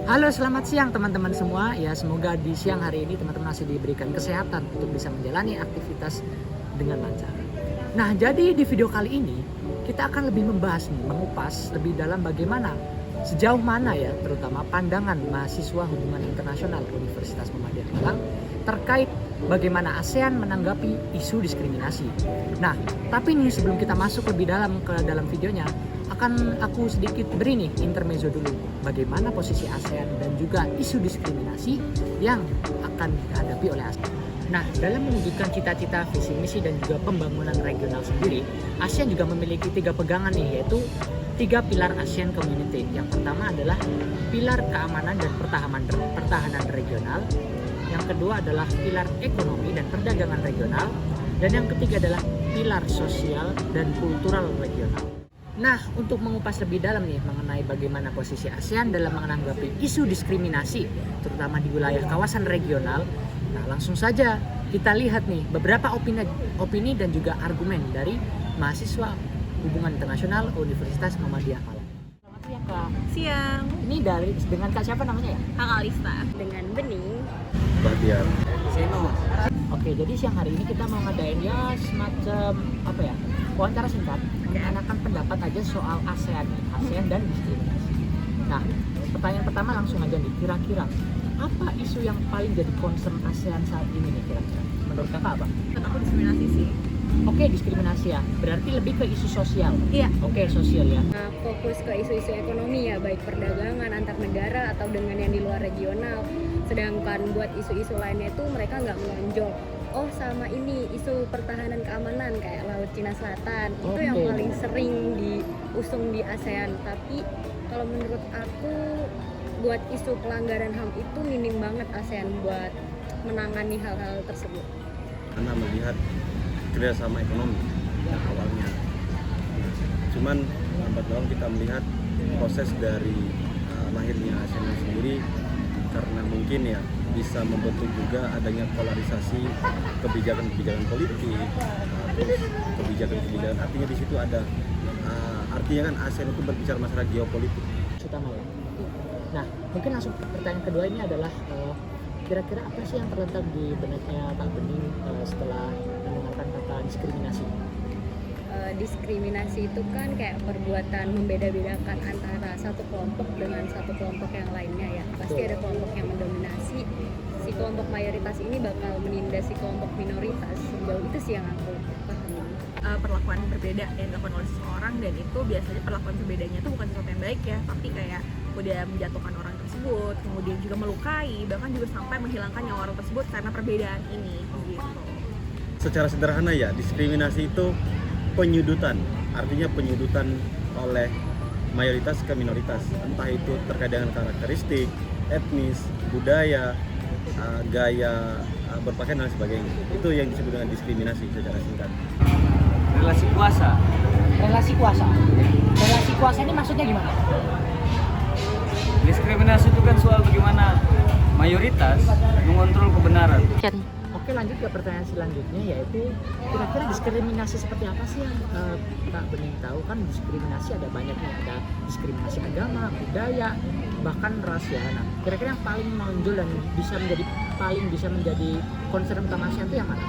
Halo, selamat siang teman-teman semua. Ya, semoga di siang hari ini teman-teman masih diberikan kesehatan untuk bisa menjalani aktivitas dengan lancar. Nah, jadi di video kali ini kita akan lebih membahas nih, mengupas lebih dalam bagaimana sejauh mana ya, terutama pandangan mahasiswa hubungan internasional Universitas Muhammadiyah Malang terkait bagaimana ASEAN menanggapi isu diskriminasi. Nah, tapi nih sebelum kita masuk lebih dalam ke dalam videonya, akan aku sedikit beri nih intermezzo dulu bagaimana posisi ASEAN dan juga isu diskriminasi yang akan dihadapi oleh ASEAN. Nah, dalam mewujudkan cita-cita, visi misi dan juga pembangunan regional sendiri, ASEAN juga memiliki 3 pegangan nih, yaitu 3 pilar ASEAN Community. Yang pertama adalah pilar keamanan dan pertahanan regional. Yang kedua adalah pilar ekonomi dan perdagangan regional. Dan yang ketiga adalah pilar sosial dan kultural regional. Nah, untuk mengupas lebih dalam nih mengenai bagaimana posisi ASEAN dalam menanggapi isu diskriminasi, terutama di wilayah kawasan regional, nah langsung saja kita lihat nih beberapa opini dan juga argumen dari mahasiswa hubungan internasional Universitas Muhammadiyah Malang. Selamat siang, Kak. Siang. Ini dengan Kak siapa namanya ya? Kak Alista. Dengan Bening. Bahtiar. Seno. Oke, jadi siang hari ini kita mau ngadain ya semacam wawancara singkat menanyakan pendapat aja soal ASEAN dan diskriminasi. Nah, pertanyaan pertama langsung aja nih, kira-kira apa isu yang paling jadi concern ASEAN saat ini nih kira-kira? Menurut kakak apa? Menurut aku diskriminasi sih. Oke, diskriminasi ya. Berarti lebih ke isu sosial. Iya. Oke, sosial ya. Nah, fokus ke isu-isu ekonomi ya, baik perdagangan antar negara atau dengan yang di luar regional. Sedangkan buat isu-isu lainnya itu mereka nggak menonjol. Oh, sama ini isu pertahanan keamanan kayak Laut Cina Selatan. Itu yang paling sering diusung di ASEAN. Tapi kalau menurut aku buat isu pelanggaran HAM itu minim banget ASEAN buat menangani hal-hal tersebut. Karena melihat kerjasama ekonomi awalnya, cuman lambat laun kita melihat proses dari lahirnya ASEAN sendiri, karena mungkin ya bisa membentuk juga adanya polarisasi kebijakan-kebijakan politik, terus kebijakan-kebijakan, artinya di situ ada artinya kan ASEAN itu berbicara masalah geopolitik Utama ya. Nah, mungkin langsung pertanyaan kedua ini adalah kira-kira apa sih yang terletak di benaknya Kak Bening setelah mendengarkan kata diskriminasi? Diskriminasi itu kan kayak perbuatan membeda-bedakan antara satu kelompok dengan satu kelompok yang lainnya ya. Pasti ada kelompok yang mendominasi, si kelompok mayoritas ini bakal menindas si kelompok minoritas. Sejauh itu sih yang aku pahami. Perlakuan berbeda yang dilakukan oleh seseorang, dan itu biasanya perlakuan berbedanya itu bukan sesuatu yang baik ya, tapi kayak udah menjatuhkan orang tersebut, kemudian juga melukai, bahkan juga sampai menghilangkan nyawa orang tersebut karena perbedaan ini gitu. secara sederhana ya. Diskriminasi itu penyudutan, artinya penyudutan oleh mayoritas ke minoritas, entah itu terkait dengan karakteristik, etnis, budaya, gaya berpakaian dan sebagainya. Itu yang disebut dengan diskriminasi secara singkat. Relasi kuasa. Relasi kuasa. Relasi kuasa ini maksudnya gimana? Diskriminasi itu kan soal bagaimana mayoritas mengontrol kebenaran. Oke, lanjut ke pertanyaan selanjutnya, yaitu kira-kira diskriminasi seperti apa sih yang Kak Bening tahu? Kan diskriminasi ada banyaknya, ada diskriminasi agama, budaya, bahkan ras ya. Nah, kira-kira yang paling menonjol dan bisa menjadi concern utama ASEAN itu yang mana?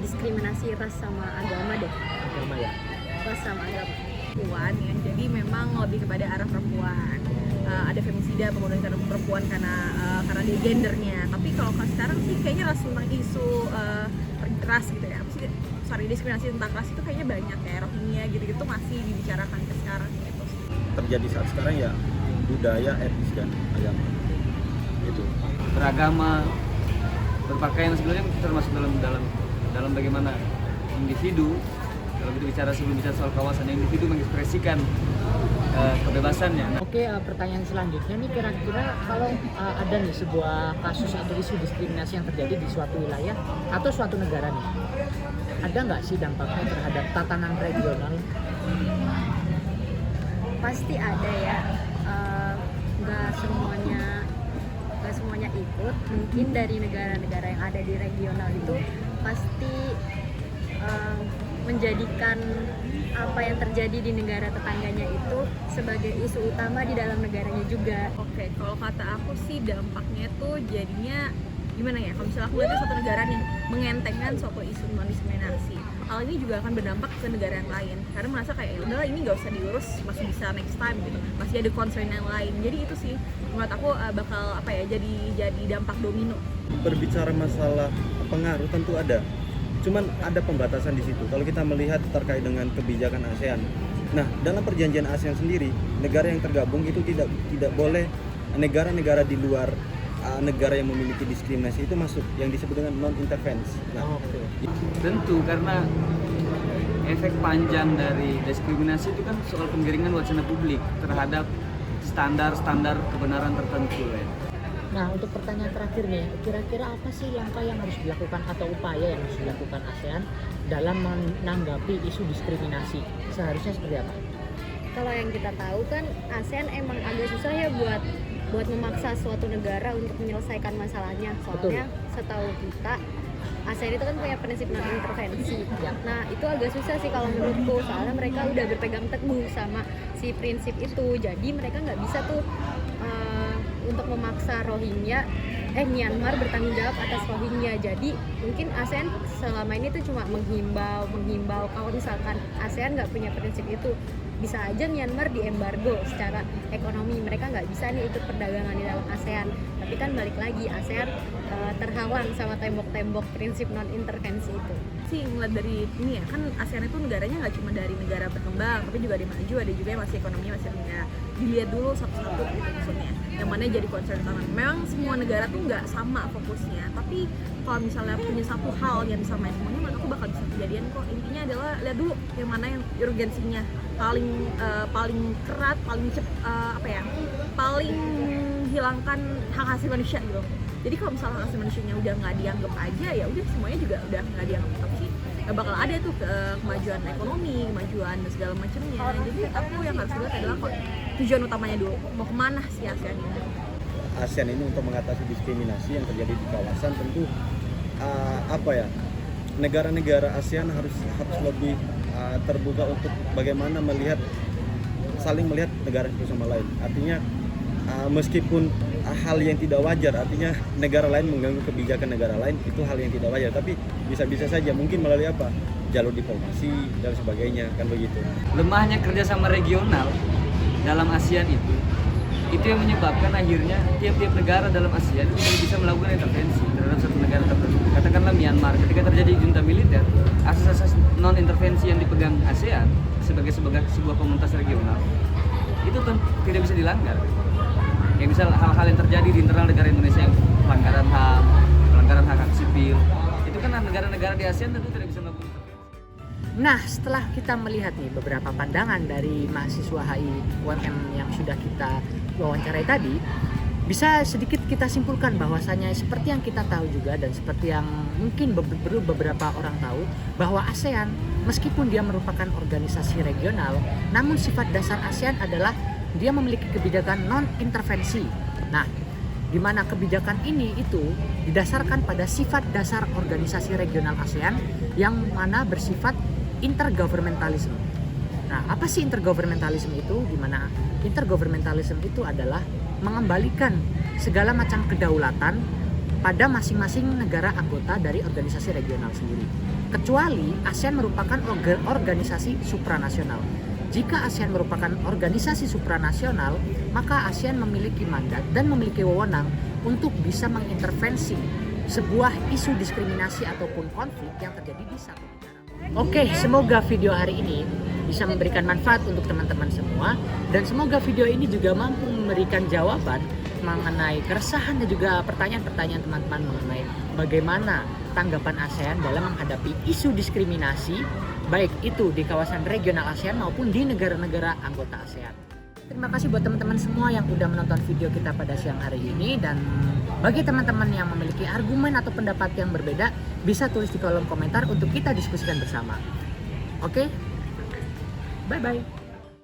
Diskriminasi ras sama agama deh. Agama ya. Ras sama agama. Perempuan ya, jadi memang lebih kepada arah perempuan. Ada femisida, pembunuhan terhadap perempuan karena dia gendernya. Tapi kalau sekarang sih kayaknya ras tentang isu ras gitu ya. Diskriminasi tentang ras itu kayaknya banyak ya, Rohingya gitu-gitu masih dibicarakan ke sekarang gitu. Terjadi saat sekarang ya budaya, etnis dan agama. Itu. Beragama, berpakaian sebenarnya termasuk dalam bagaimana individu, kalau kita bicara sebelum bicara soal kawasan, individu mengekspresikan kebebasannya. Oke, pertanyaan selanjutnya nih, kira-kira kalau ada nih sebuah kasus atau isu diskriminasi yang terjadi di suatu wilayah atau suatu negara nih, ada nggak sih dampaknya terhadap tatanan regional? Pasti ada ya. Nggak semuanya ikut. Mungkin dari negara-negara yang ada di regional itu pasti menjadikan apa yang terjadi di negara tetangganya itu sebagai isu utama di dalam negaranya juga. Oke, kalau kata aku sih dampaknya tuh jadinya gimana ya, kalau misalnya aku lihat suatu negara nih mengentengkan suatu isu non diskriminasi, hal ini juga akan berdampak ke negara yang lain karena merasa kayak ya udahlah ini nggak usah diurus, masih bisa next time gitu, masih ada concern yang lain. Jadi itu sih menurut aku bakal apa ya, jadi dampak domino. Berbicara masalah pengaruh tentu ada, cuman ada pembatasan di situ. Kalau kita melihat terkait dengan kebijakan ASEAN, nah dalam perjanjian ASEAN sendiri, negara yang tergabung itu tidak boleh negara-negara di luar negara yang memiliki diskriminasi itu masuk, yang disebut dengan non-intervensi. Nah, Tentu karena efek panjang dari diskriminasi itu kan soal penggiringan wacana publik terhadap standar-standar kebenaran tertentu ya. Nah, untuk pertanyaan terakhir nih, kira-kira apa sih langkah yang harus dilakukan atau upaya yang harus dilakukan ASEAN dalam menanggapi isu diskriminasi? Seharusnya seperti apa? Kalau yang kita tahu kan ASEAN emang agak susah ya buat memaksa suatu negara untuk menyelesaikan masalahnya. Soalnya setahu kita ASEAN itu kan punya prinsip non intervensi. Nah itu agak susah sih kalau menurutku, soalnya mereka udah berpegang teguh sama si prinsip itu. Jadi mereka nggak bisa tuh untuk memaksa Myanmar bertanggung jawab atas Rohingya. Jadi mungkin ASEAN selama ini tuh cuma menghimbau kalau misalkan ASEAN nggak punya prinsip itu, bisa aja Myanmar diembargo secara ekonomi, mereka nggak bisa nih ikut perdagangan di dalam ASEAN. Tapi kan balik lagi ASEAN terhalang sama tembok-tembok prinsip non intervensi itu. Sih ngeliat dari ini ya, kan ASEAN itu negaranya nggak cuma dari negara berkembang, tapi juga ada maju, ada juga yang masih ekonominya masih rendah. Dilihat dulu satu-satu gitu maksudnya, yang mana jadi concern utama. Memang semua negara tuh nggak sama fokusnya, tapi kalau misalnya punya satu hal yang disamain semuanya, menurut aku bakal bisa kejadian kok. Intinya adalah lihat dulu yang mana yang urgensinya paling kerat, paling menghilangkan hak asasi manusia gitu. Jadi kalau misalnya hak asasi manusianya udah nggak dianggap aja, ya udah semuanya juga udah nggak dianggap, tapi sih nggak bakal ada tuh kemajuan ekonomi, kemajuan dan segala macamnya. Jadi aku yang harus dilihat adalah kok tujuan utamanya dulu, mau kemana sih ASEAN ini. ASEAN ini untuk mengatasi diskriminasi yang terjadi di kawasan tentu negara-negara ASEAN harus lebih terbuka untuk bagaimana saling melihat negara satu sama lain. Artinya meskipun hal yang tidak wajar, artinya negara lain mengganggu kebijakan negara lain, itu hal yang tidak wajar, tapi bisa-bisa saja mungkin melalui jalur diplomasi dan sebagainya, kan begitu. Lemahnya kerjasama regional dalam ASEAN itu yang menyebabkan akhirnya tiap-tiap negara dalam ASEAN itu bisa melakukan intervensi terhadap satu negara tertentu. Katakanlah Myanmar, ketika terjadi junta militer, asas-asas non intervensi yang dipegang ASEAN sebagai sebuah komunitas regional itu tidak bisa dilanggar. Kayak misal hal-hal yang terjadi di internal negara Indonesia, yang pelanggaran HAM, pelanggaran hak sipil, itu kan negara-negara di ASEAN tentu tidak bisa melakukan intervensi. Nah, setelah kita melihat nih beberapa pandangan dari mahasiswa HI UMM yang sudah kita wawancarai tadi, bisa sedikit kita simpulkan bahwasanya seperti yang kita tahu juga dan seperti yang mungkin beberapa orang tahu, bahwa ASEAN meskipun dia merupakan organisasi regional, namun sifat dasar ASEAN adalah dia memiliki kebijakan non-intervensi. Nah, di mana kebijakan ini itu didasarkan pada sifat dasar organisasi regional ASEAN yang mana bersifat intergovernmentalism. Nah, apa sih intergovernmentalism itu? Di mana intergovernmentalism itu adalah mengembalikan segala macam kedaulatan pada masing-masing negara anggota dari organisasi regional sendiri. Kecuali ASEAN merupakan organisasi supranasional. Jika ASEAN merupakan organisasi supranasional, maka ASEAN memiliki mandat dan memiliki wewenang untuk bisa mengintervensi sebuah isu diskriminasi ataupun konflik yang terjadi di satu negara. Oke, semoga video hari ini bisa memberikan manfaat untuk teman-teman semua, dan semoga video ini juga mampu memberikan jawaban mengenai keresahan dan juga pertanyaan-pertanyaan teman-teman mengenai bagaimana tanggapan ASEAN dalam menghadapi isu diskriminasi, baik itu di kawasan regional ASEAN maupun di negara-negara anggota ASEAN. Terima kasih buat teman-teman semua yang udah menonton video kita pada siang hari ini, dan bagi teman-teman yang memiliki argumen atau pendapat yang berbeda, bisa tulis di kolom komentar untuk kita diskusikan bersama. Oke? Bye-bye.